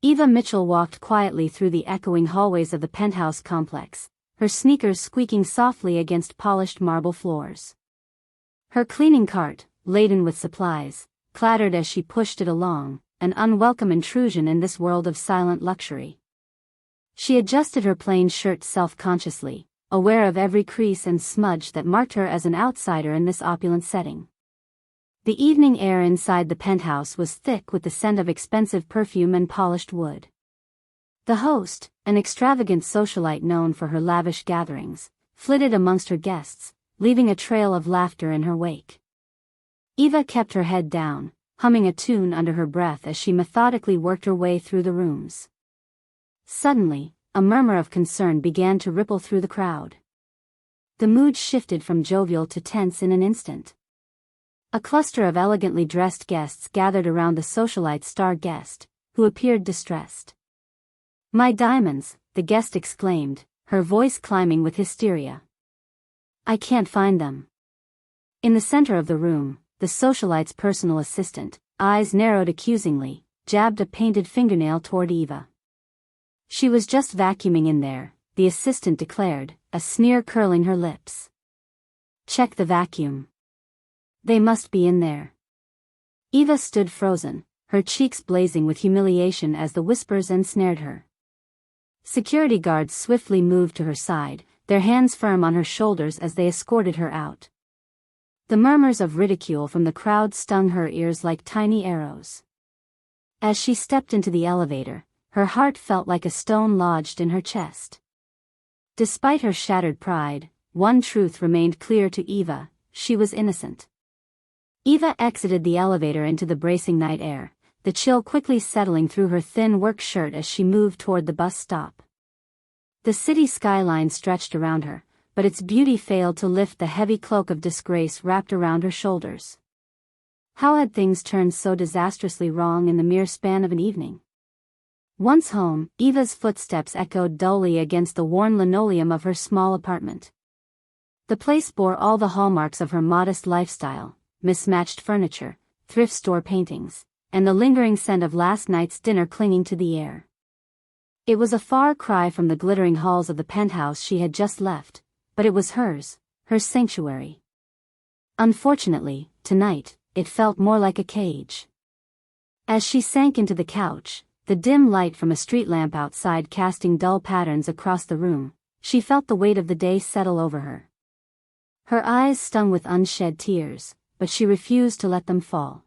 Eva Mitchell walked quietly through the echoing hallways of the penthouse complex, her sneakers squeaking softly against polished marble floors. Her cleaning cart, laden with supplies, clattered as she pushed it along, an unwelcome intrusion in this world of silent luxury. She adjusted her plain shirt self-consciously, aware of every crease and smudge that marked her as an outsider in this opulent setting. The evening air inside the penthouse was thick with the scent of expensive perfume and polished wood. The host, an extravagant socialite known for her lavish gatherings, flitted amongst her guests, leaving a trail of laughter in her wake. Eva kept her head down, humming a tune under her breath as she methodically worked her way through the rooms. Suddenly, a murmur of concern began to ripple through the crowd. The mood shifted from jovial to tense in an instant. A cluster of elegantly dressed guests gathered around the socialite's star guest, who appeared distressed. "My diamonds," the guest exclaimed, her voice climbing with hysteria. "I can't find them." In the center of the room, the socialite's personal assistant, eyes narrowed accusingly, jabbed a painted fingernail toward Eva. "She was just vacuuming in there," the assistant declared, a sneer curling her lips. "Check the vacuum. They must be in there." Eva stood frozen, her cheeks blazing with humiliation as the whispers ensnared her. Security guards swiftly moved to her side, their hands firm on her shoulders as they escorted her out. The murmurs of ridicule from the crowd stung her ears like tiny arrows. As she stepped into the elevator, her heart felt like a stone lodged in her chest. Despite her shattered pride, one truth remained clear to Eva: she was innocent. Eva exited the elevator into the bracing night air, the chill quickly settling through her thin work shirt as she moved toward the bus stop. The city skyline stretched around her, but its beauty failed to lift the heavy cloak of disgrace wrapped around her shoulders. How had things turned so disastrously wrong in the mere span of an evening? Once home, Eva's footsteps echoed dully against the worn linoleum of her small apartment. The place bore all the hallmarks of her modest lifestyle: mismatched furniture, thrift store paintings, and the lingering scent of last night's dinner clinging to the air. It was a far cry from the glittering halls of the penthouse she had just left, but it was hers, her sanctuary. Unfortunately, tonight, it felt more like a cage. As she sank into the couch, the dim light from a street lamp outside casting dull patterns across the room, she felt the weight of the day settle over her. Her eyes stung with unshed tears, but she refused to let them fall.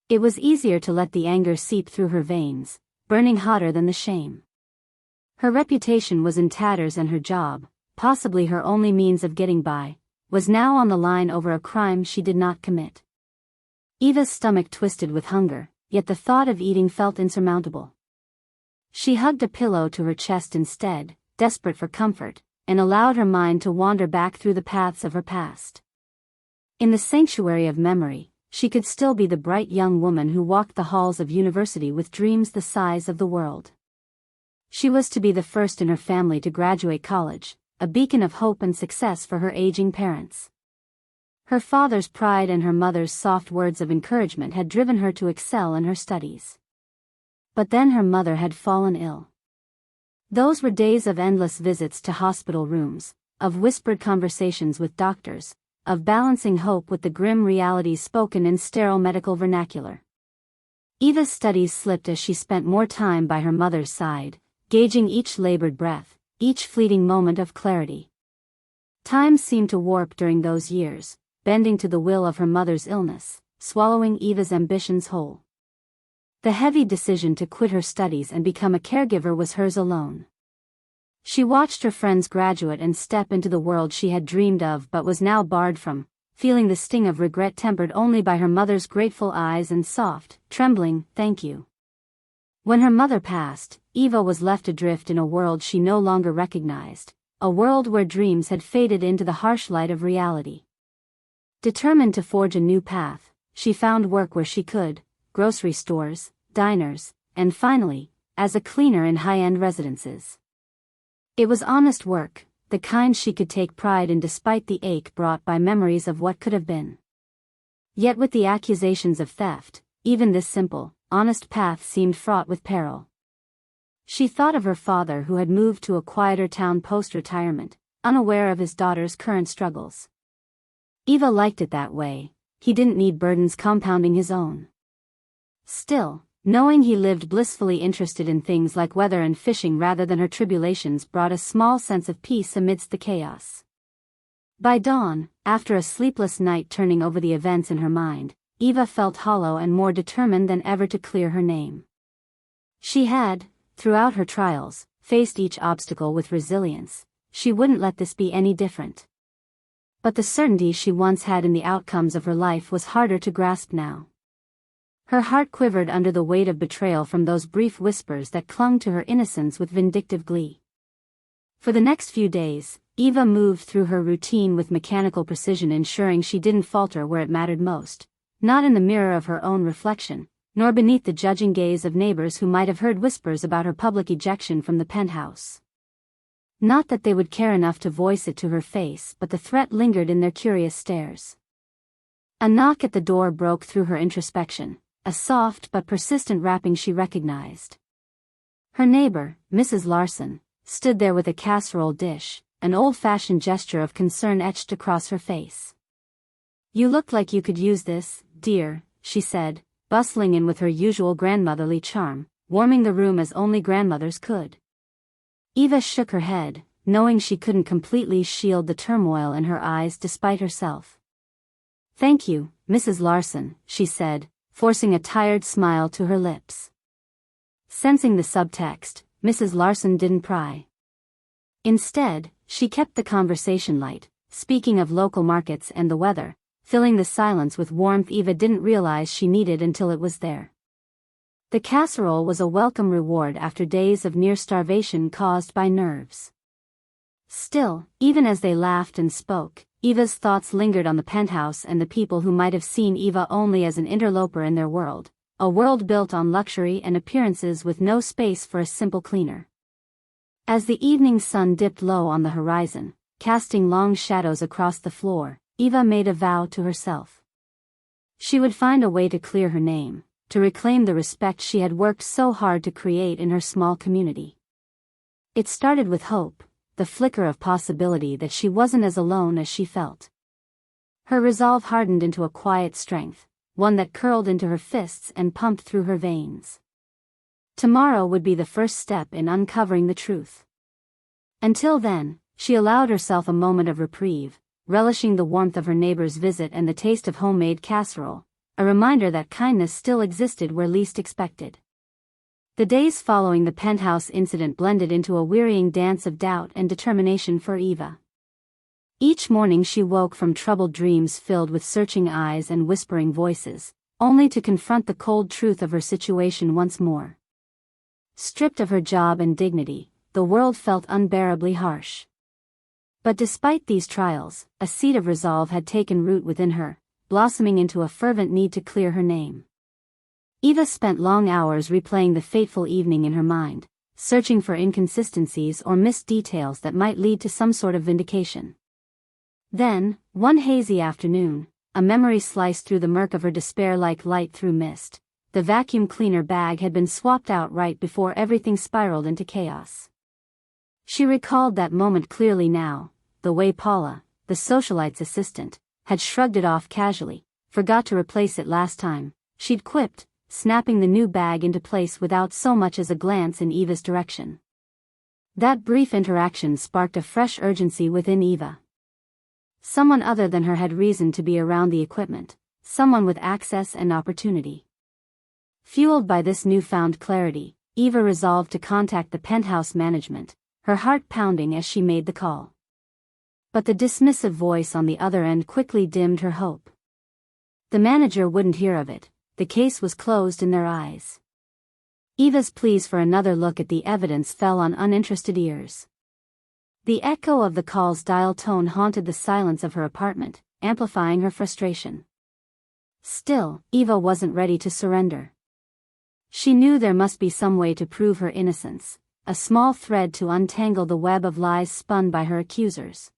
It was easier to let the anger seep through her veins, burning hotter than the shame. Her reputation was in tatters and her job, possibly her only means of getting by, was now on the line over a crime she did not commit. Eva's stomach twisted with hunger, yet the thought of eating felt insurmountable. She hugged a pillow to her chest instead, desperate for comfort, and allowed her mind to wander back through the paths of her past. In the sanctuary of memory, she could still be the bright young woman who walked the halls of university with dreams the size of the world. She was to be the first in her family to graduate college, a beacon of hope and success for her aging parents. Her father's pride and her mother's soft words of encouragement had driven her to excel in her studies. But then her mother had fallen ill. Those were days of endless visits to hospital rooms, of whispered conversations with doctors, of balancing hope with the grim realities spoken in sterile medical vernacular. Eva's studies slipped as she spent more time by her mother's side, gauging each labored breath, each fleeting moment of clarity. Time seemed to warp during those years, bending to the will of her mother's illness, swallowing Eva's ambitions whole. The heavy decision to quit her studies and become a caregiver was hers alone. She watched her friends graduate and step into the world she had dreamed of but was now barred from, feeling the sting of regret tempered only by her mother's grateful eyes and soft, trembling, "Thank you." When her mother passed, Eva was left adrift in a world she no longer recognized, a world where dreams had faded into the harsh light of reality. Determined to forge a new path, she found work where she could: grocery stores, diners, and finally, as a cleaner in high-end residences. It was honest work, the kind she could take pride in despite the ache brought by memories of what could have been. Yet with the accusations of theft, even this simple, honest path seemed fraught with peril. She thought of her father who had moved to a quieter town post-retirement, unaware of his daughter's current struggles. Eva liked it that way. He didn't need burdens compounding his own. Still, knowing he lived blissfully interested in things like weather and fishing rather than her tribulations brought a small sense of peace amidst the chaos. By dawn, after a sleepless night turning over the events in her mind, Eva felt hollow and more determined than ever to clear her name. She had, throughout her trials, faced each obstacle with resilience. She wouldn't let this be any different. But the certainty she once had in the outcomes of her life was harder to grasp now. Her heart quivered under the weight of betrayal from those brief whispers that clung to her innocence with vindictive glee. For the next few days, Eva moved through her routine with mechanical precision, ensuring she didn't falter where it mattered most, not in the mirror of her own reflection, nor beneath the judging gaze of neighbors who might have heard whispers about her public ejection from the penthouse. Not that they would care enough to voice it to her face, but the threat lingered in their curious stares. A knock at the door broke through her introspection, a soft but persistent rapping she recognized. Her neighbor, Mrs. Larson, stood there with a casserole dish, an old-fashioned gesture of concern etched across her face. "You look like you could use this, dear," she said, bustling in with her usual grandmotherly charm, warming the room as only grandmothers could. Eva shook her head, knowing she couldn't completely shield the turmoil in her eyes despite herself. "Thank you, Mrs. Larson," she said, forcing a tired smile to her lips. Sensing the subtext, Mrs. Larson didn't pry. Instead, she kept the conversation light, speaking of local markets and the weather, filling the silence with warmth Eva didn't realize she needed until it was there. The casserole was a welcome reward after days of near starvation caused by nerves. Still, even as they laughed and spoke, Eva's thoughts lingered on the penthouse and the people who might have seen Eva only as an interloper in their world, a world built on luxury and appearances with no space for a simple cleaner. As the evening sun dipped low on the horizon, casting long shadows across the floor, Eva made a vow to herself. She would find a way to clear her name, to reclaim the respect she had worked so hard to create in her small community. It started with hope, the flicker of possibility that she wasn't as alone as she felt. Her resolve hardened into a quiet strength, one that curled into her fists and pumped through her veins. Tomorrow would be the first step in uncovering the truth. Until then, she allowed herself a moment of reprieve, relishing the warmth of her neighbor's visit and the taste of homemade casserole, a reminder that kindness still existed where least expected. The days following the penthouse incident blended into a wearying dance of doubt and determination for Eva. Each morning she woke from troubled dreams filled with searching eyes and whispering voices, only to confront the cold truth of her situation once more. Stripped of her job and dignity, the world felt unbearably harsh. But despite these trials, a seed of resolve had taken root within her, blossoming into a fervent need to clear her name. Eva spent long hours replaying the fateful evening in her mind, searching for inconsistencies or missed details that might lead to some sort of vindication. Then, one hazy afternoon, a memory sliced through the murk of her despair like light through mist. The vacuum cleaner bag had been swapped out right before everything spiraled into chaos. She recalled that moment clearly now, the way Paula, the socialite's assistant, had shrugged it off casually, forgot to replace it last time, she'd quipped, snapping the new bag into place without so much as a glance in Eva's direction. That brief interaction sparked a fresh urgency within Eva. Someone other than her had reason to be around the equipment, someone with access and opportunity. Fueled by this newfound clarity, Eva resolved to contact the penthouse management, her heart pounding as she made the call. But the dismissive voice on the other end quickly dimmed her hope. The manager wouldn't hear of it, the case was closed in their eyes. Eva's pleas for another look at the evidence fell on uninterested ears. The echo of the call's dial tone haunted the silence of her apartment, amplifying her frustration. Still, Eva wasn't ready to surrender. She knew there must be some way to prove her innocence, a small thread to untangle the web of lies spun by her accusers.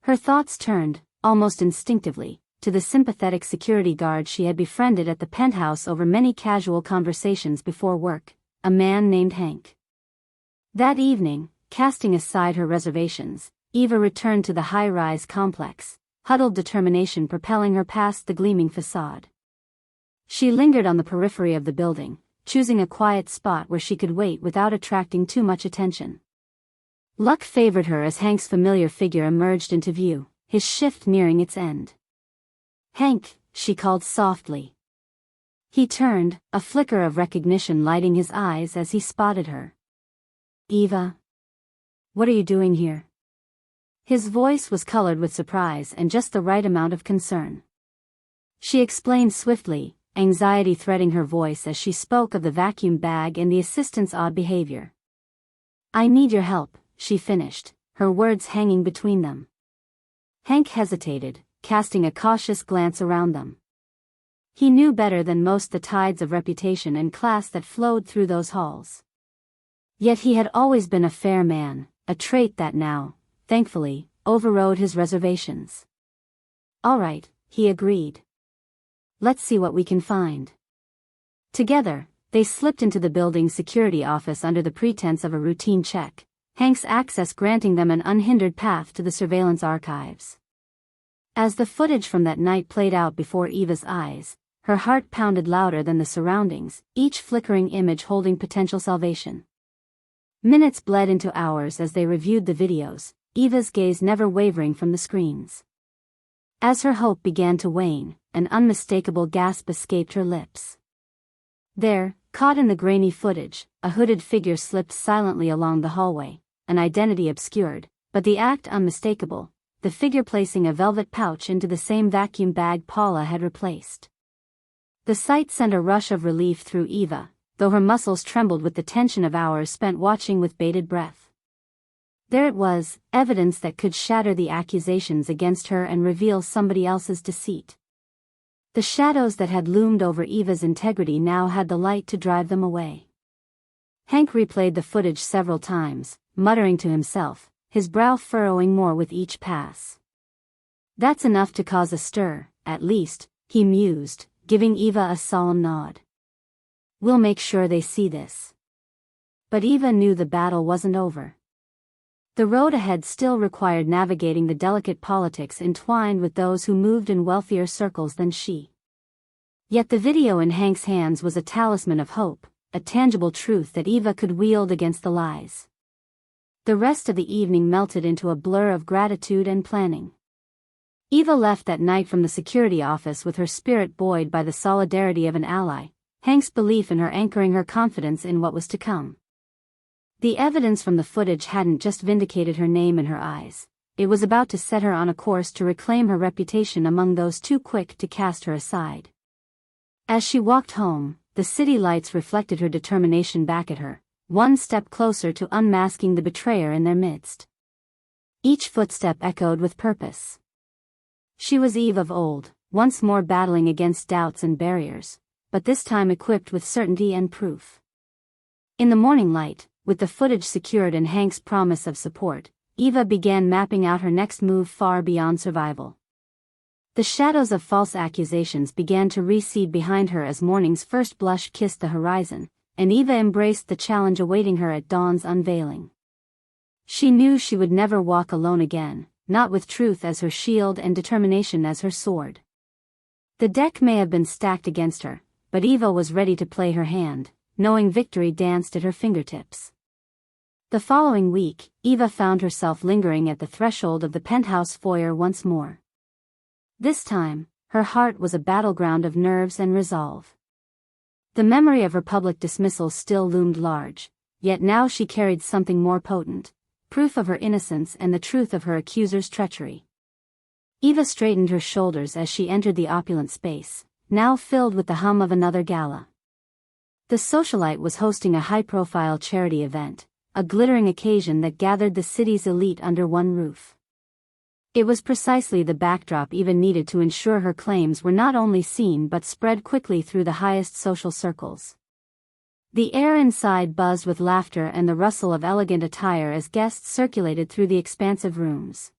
Her thoughts turned, almost instinctively, to the sympathetic security guard she had befriended at the penthouse over many casual conversations before work, a man named Hank. That evening, casting aside her reservations, Eva returned to the high-rise complex, huddled determination propelling her past the gleaming facade. She lingered on the periphery of the building, choosing a quiet spot where she could wait without attracting too much attention. Luck favored her as Hank's familiar figure emerged into view, his shift nearing its end. "Hank," she called softly. He turned, a flicker of recognition lighting his eyes as he spotted her. "Eva? What are you doing here?" His voice was colored with surprise and just the right amount of concern. She explained swiftly, anxiety threading her voice as she spoke of the vacuum bag and the assistant's odd behavior. "I need your help," she finished, her words hanging between them. Hank hesitated, casting a cautious glance around them. He knew better than most the tides of reputation and class that flowed through those halls. Yet he had always been a fair man, a trait that now, thankfully, overrode his reservations. "All right," he agreed. "Let's see what we can find." Together, they slipped into the building's security office under the pretense of a routine check, Hank's access granting them an unhindered path to the surveillance archives. As the footage from that night played out before Eva's eyes, her heart pounded louder than the surroundings, each flickering image holding potential salvation. Minutes bled into hours as they reviewed the videos, Eva's gaze never wavering from the screens. As her hope began to wane, an unmistakable gasp escaped her lips. There, caught in the grainy footage, a hooded figure slipped silently along the hallway, an identity obscured, but the act unmistakable, the figure placing a velvet pouch into the same vacuum bag Paula had replaced. The sight sent a rush of relief through Eva, though her muscles trembled with the tension of hours spent watching with bated breath. There it was, evidence that could shatter the accusations against her and reveal somebody else's deceit. The shadows that had loomed over Eva's integrity now had the light to drive them away. Hank replayed the footage several times, muttering to himself, his brow furrowing more with each pass. "That's enough to cause a stir, at least," he mused, giving Eva a solemn nod. "We'll make sure they see this." But Eva knew the battle wasn't over. The road ahead still required navigating the delicate politics entwined with those who moved in wealthier circles than she. Yet the video in Hank's hands was a talisman of hope, a tangible truth that Eva could wield against the lies. The rest of the evening melted into a blur of gratitude and planning. Eva left that night from the security office with her spirit buoyed by the solidarity of an ally, Hank's belief in her anchoring her confidence in what was to come. The evidence from the footage hadn't just vindicated her name in her eyes, it was about to set her on a course to reclaim her reputation among those too quick to cast her aside. As she walked home, the city lights reflected her determination back at her, one step closer to unmasking the betrayer in their midst. Each footstep echoed with purpose. She was Eve of old, once more battling against doubts and barriers, but this time equipped with certainty and proof. In the morning light, with the footage secured and Hank's promise of support, Eva began mapping out her next move far beyond survival. The shadows of false accusations began to recede behind her as morning's first blush kissed the horizon, and Eva embraced the challenge awaiting her at dawn's unveiling. She knew she would never walk alone again, not with truth as her shield and determination as her sword. The deck may have been stacked against her, but Eva was ready to play her hand, knowing victory danced at her fingertips. The following week, Eva found herself lingering at the threshold of the penthouse foyer once more. This time, her heart was a battleground of nerves and resolve. The memory of her public dismissal still loomed large, yet now she carried something more potent, proof of her innocence and the truth of her accuser's treachery. Eva straightened her shoulders as she entered the opulent space, now filled with the hum of another gala. The socialite was hosting a high-profile charity event, a glittering occasion that gathered the city's elite under one roof. It was precisely the backdrop Eva needed to ensure her claims were not only seen but spread quickly through the highest social circles. The air inside buzzed with laughter and the rustle of elegant attire as guests circulated through the expansive rooms.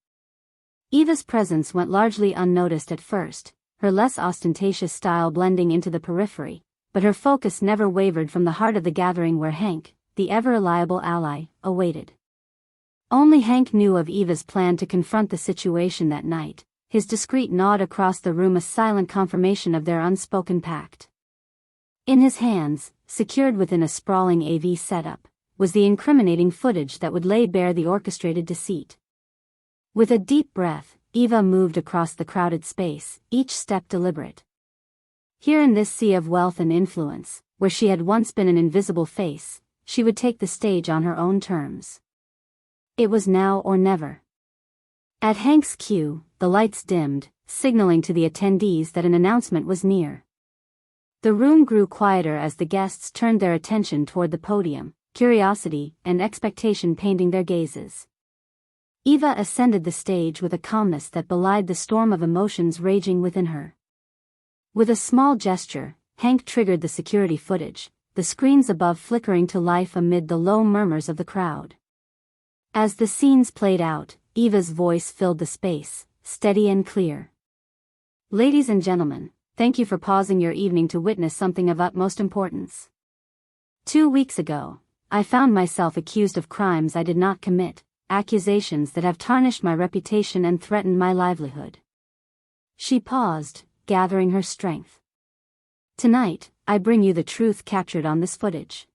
Eva's presence went largely unnoticed at first, her less ostentatious style blending into the periphery, but her focus never wavered from the heart of the gathering where Hank, the ever-reliable ally, awaited. Only Hank knew of Eva's plan to confront the situation that night, his discreet nod across the room a silent confirmation of their unspoken pact. In his hands, secured within a sprawling AV setup, was the incriminating footage that would lay bare the orchestrated deceit. With a deep breath, Eva moved across the crowded space, each step deliberate. Here in this sea of wealth and influence, where she had once been an invisible face, she would take the stage on her own terms. It was now or never. At Hank's cue, the lights dimmed, signaling to the attendees that an announcement was near. The room grew quieter as the guests turned their attention toward the podium, curiosity and expectation painting their gazes. Eva ascended the stage with a calmness that belied the storm of emotions raging within her. With a small gesture, Hank triggered the security footage, the screens above flickering to life amid the low murmurs of the crowd. As the scenes played out, Eva's voice filled the space, steady and clear. Ladies and gentlemen, thank you for pausing your evening to witness something of utmost importance. 2 weeks ago, I found myself accused of crimes I did not commit, accusations that have tarnished my reputation and threatened my livelihood. She paused, gathering her strength. Tonight, I bring you the truth captured on this footage.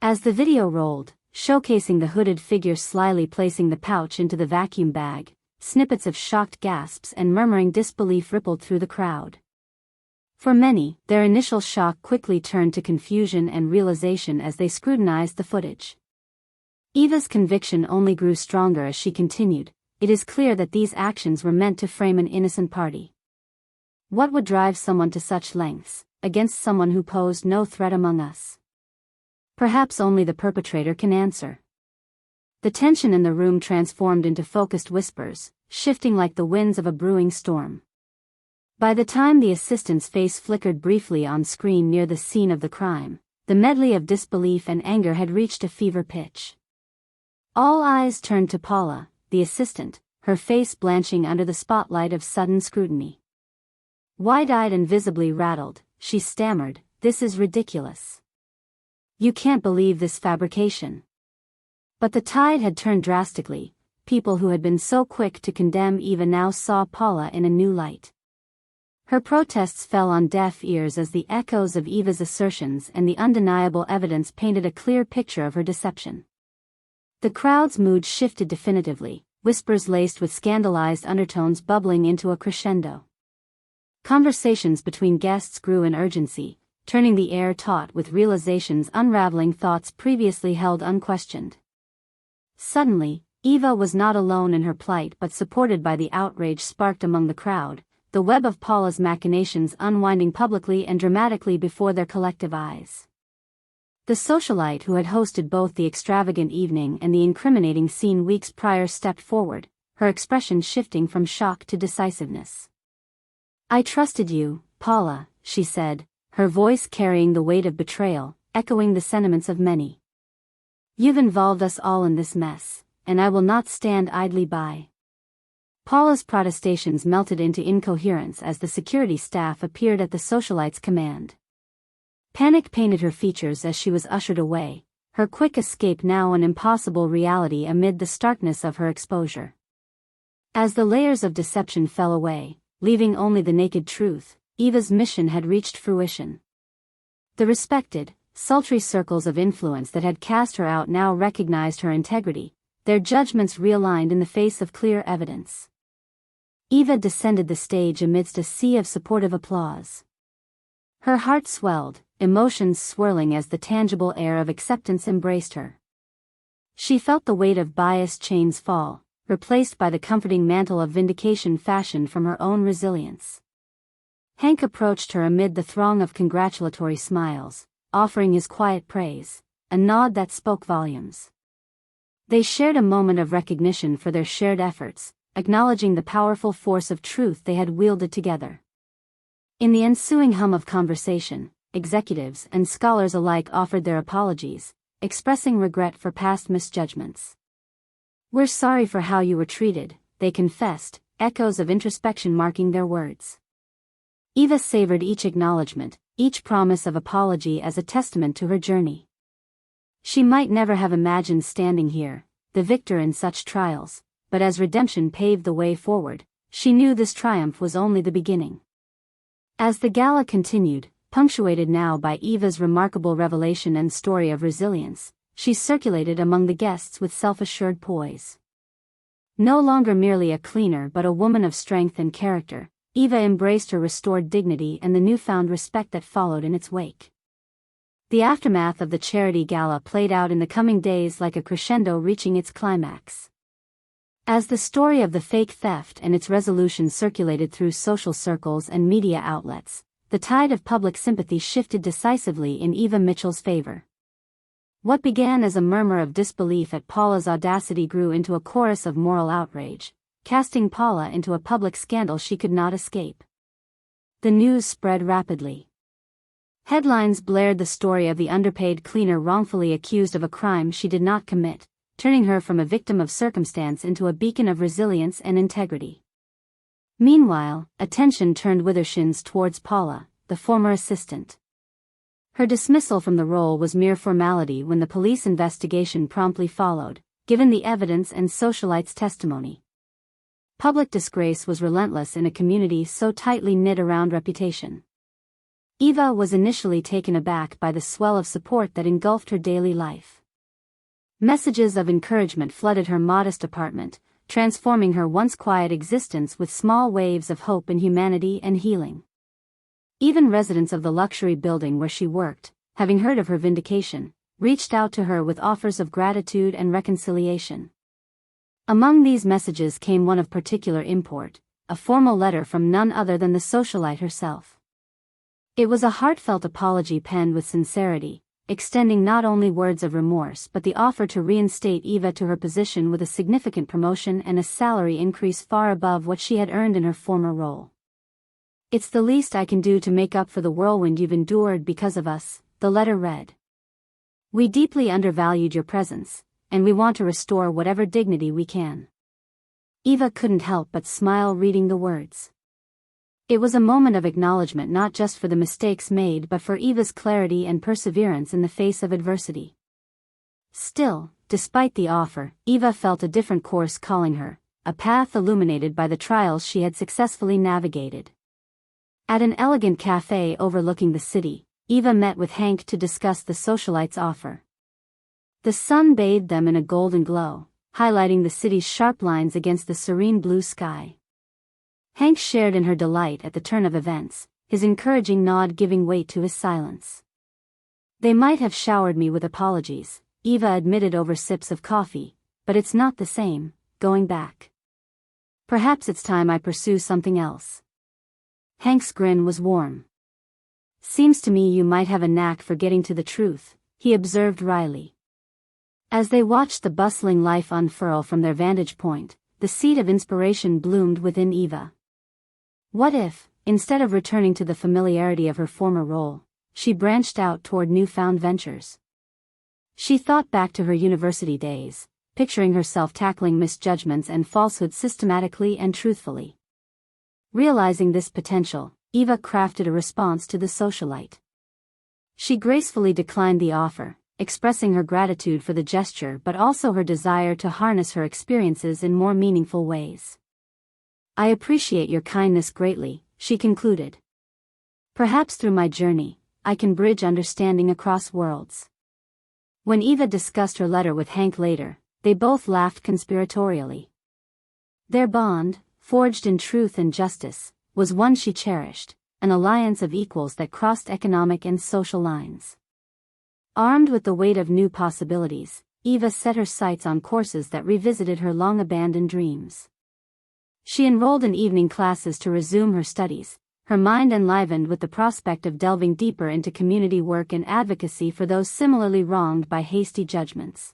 As the video rolled, showcasing the hooded figure slyly placing the pouch into the vacuum bag, snippets of shocked gasps and murmuring disbelief rippled through the crowd. For many, their initial shock quickly turned to confusion and realization as they scrutinized the footage. Eva's conviction only grew stronger as she continued, "It is clear that these actions were meant to frame an innocent party. What would drive someone to such lengths, against someone who posed no threat among us? Perhaps only the perpetrator can answer." The tension in the room transformed into focused whispers, shifting like the winds of a brewing storm. By the time the assistant's face flickered briefly on screen near the scene of the crime, the medley of disbelief and anger had reached a fever pitch. All eyes turned to Paula, the assistant, her face blanching under the spotlight of sudden scrutiny. Wide-eyed and visibly rattled, she stammered, "This is ridiculous. You can't believe this fabrication." But the tide had turned drastically. People who had been so quick to condemn Eva now saw Paula in a new light. Her protests fell on deaf ears as the echoes of Eva's assertions and the undeniable evidence painted a clear picture of her deception. The crowd's mood shifted definitively, whispers laced with scandalized undertones bubbling into a crescendo. Conversations between guests grew in urgency, turning the air taut with realizations unraveling thoughts previously held unquestioned. Suddenly, Eva was not alone in her plight but supported by the outrage sparked among the crowd, the web of Paula's machinations unwinding publicly and dramatically before their collective eyes. The socialite who had hosted both the extravagant evening and the incriminating scene weeks prior stepped forward, her expression shifting from shock to decisiveness. "I trusted you, Paula," she said, her voice carrying the weight of betrayal, echoing the sentiments of many. "You've involved us all in this mess, and I will not stand idly by." Paula's protestations melted into incoherence as the security staff appeared at the socialite's command. Panic painted her features as she was ushered away, her quick escape now an impossible reality amid the starkness of her exposure. As the layers of deception fell away, leaving only the naked truth, Eva's mission had reached fruition. The respected, sultry circles of influence that had cast her out now recognized her integrity, their judgments realigned in the face of clear evidence. Eva descended the stage amidst a sea of supportive applause. Her heart swelled, emotions swirling as the tangible air of acceptance embraced her. She felt the weight of biased chains fall, replaced by the comforting mantle of vindication fashioned from her own resilience. Hank approached her amid the throng of congratulatory smiles, offering his quiet praise, a nod that spoke volumes. They shared a moment of recognition for their shared efforts, acknowledging the powerful force of truth they had wielded together. In the ensuing hum of conversation, executives and scholars alike offered their apologies, expressing regret for past misjudgments. "We're sorry for how you were treated," they confessed, echoes of introspection marking their words. Eva savored each acknowledgement, each promise of apology as a testament to her journey. She might never have imagined standing here, the victor in such trials, but as redemption paved the way forward, she knew this triumph was only the beginning. As the gala continued, punctuated now by Eva's remarkable revelation and story of resilience, she circulated among the guests with self-assured poise. No longer merely a cleaner but a woman of strength and character, Eva embraced her restored dignity and the newfound respect that followed in its wake. The aftermath of the charity gala played out in the coming days like a crescendo reaching its climax. As the story of the fake theft and its resolution circulated through social circles and media outlets, the tide of public sympathy shifted decisively in Eva Mitchell's favor. What began as a murmur of disbelief at Paula's audacity grew into a chorus of moral outrage, casting Paula into a public scandal she could not escape. The news spread rapidly. Headlines blared the story of the underpaid cleaner wrongfully accused of a crime she did not commit, turning her from a victim of circumstance into a beacon of resilience and integrity. Meanwhile, attention turned withershins towards Paula, the former assistant. Her dismissal from the role was mere formality when the police investigation promptly followed, given the evidence and socialites' testimony. Public disgrace was relentless in a community so tightly knit around reputation. Eva was initially taken aback by the swell of support that engulfed her daily life. Messages of encouragement flooded her modest apartment, transforming her once quiet existence with small waves of hope in humanity and healing. Even residents of the luxury building where she worked, having heard of her vindication, reached out to her with offers of gratitude and reconciliation. Among these messages came one of particular import, a formal letter from none other than the socialite herself. It was a heartfelt apology penned with sincerity, extending not only words of remorse but the offer to reinstate Eva to her position with a significant promotion and a salary increase far above what she had earned in her former role. "It's the least I can do to make up for the whirlwind you've endured because of us," the letter read. "We deeply undervalued your presence, and we want to restore whatever dignity we can." Eva couldn't help but smile reading the words. It was a moment of acknowledgement not just for the mistakes made but for Eva's clarity and perseverance in the face of adversity. Still, despite the offer, Eva felt a different course calling her, a path illuminated by the trials she had successfully navigated. At an elegant cafe overlooking the city, Eva met with Hank to discuss the socialite's offer. The sun bathed them in a golden glow, highlighting the city's sharp lines against the serene blue sky. Hank shared in her delight at the turn of events, his encouraging nod giving weight to his silence. "They might have showered me with apologies," Eva admitted over sips of coffee, "but it's not the same, going back. Perhaps it's time I pursue something else." Hank's grin was warm. "Seems to me you might have a knack for getting to the truth," he observed wryly. As they watched the bustling life unfurl from their vantage point, the seed of inspiration bloomed within Eva. What if, instead of returning to the familiarity of her former role, she branched out toward newfound ventures? She thought back to her university days, picturing herself tackling misjudgments and falsehoods systematically and truthfully. Realizing this potential, Eva crafted a response to the socialite. She gracefully declined the offer, expressing her gratitude for the gesture but also her desire to harness her experiences in more meaningful ways. "I appreciate your kindness greatly," she concluded. "Perhaps through my journey, I can bridge understanding across worlds." When Eva discussed her letter with Hank later, they both laughed conspiratorially. Their bond, forged in truth and justice, was one she cherished, an alliance of equals that crossed economic and social lines. Armed with the weight of new possibilities, Eva set her sights on courses that revisited her long-abandoned dreams. She enrolled in evening classes to resume her studies, her mind enlivened with the prospect of delving deeper into community work and advocacy for those similarly wronged by hasty judgments.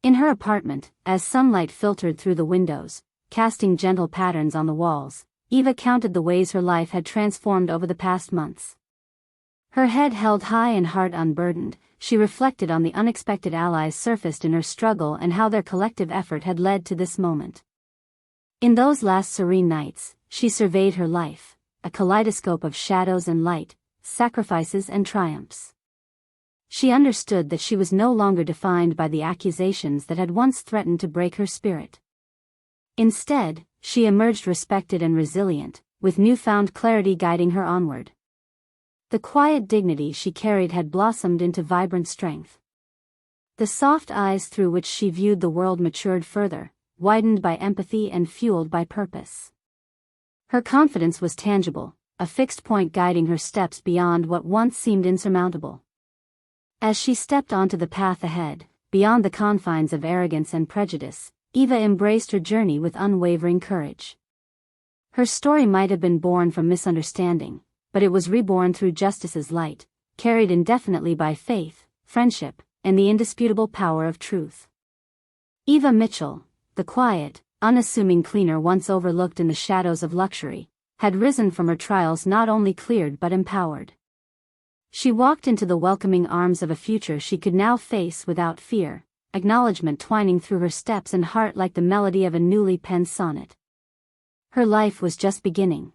In her apartment, as sunlight filtered through the windows, casting gentle patterns on the walls, Eva counted the ways her life had transformed over the past months. Her head held high and heart unburdened, she reflected on the unexpected allies surfaced in her struggle and how their collective effort had led to this moment. In those last serene nights, she surveyed her life, a kaleidoscope of shadows and light, sacrifices and triumphs. She understood that she was no longer defined by the accusations that had once threatened to break her spirit. Instead, she emerged respected and resilient, with newfound clarity guiding her onward. The quiet dignity she carried had blossomed into vibrant strength. The soft eyes through which she viewed the world matured further, widened by empathy and fueled by purpose. Her confidence was tangible, a fixed point guiding her steps beyond what once seemed insurmountable. As she stepped onto the path ahead, beyond the confines of arrogance and prejudice, Eva embraced her journey with unwavering courage. Her story might have been born from misunderstanding, but it was reborn through justice's light, carried indefinitely by faith, friendship, and the indisputable power of truth. Eva Mitchell, the quiet, unassuming cleaner once overlooked in the shadows of luxury, had risen from her trials not only cleared but empowered. She walked into the welcoming arms of a future she could now face without fear, acknowledgement twining through her steps and heart like the melody of a newly penned sonnet. Her life was just beginning.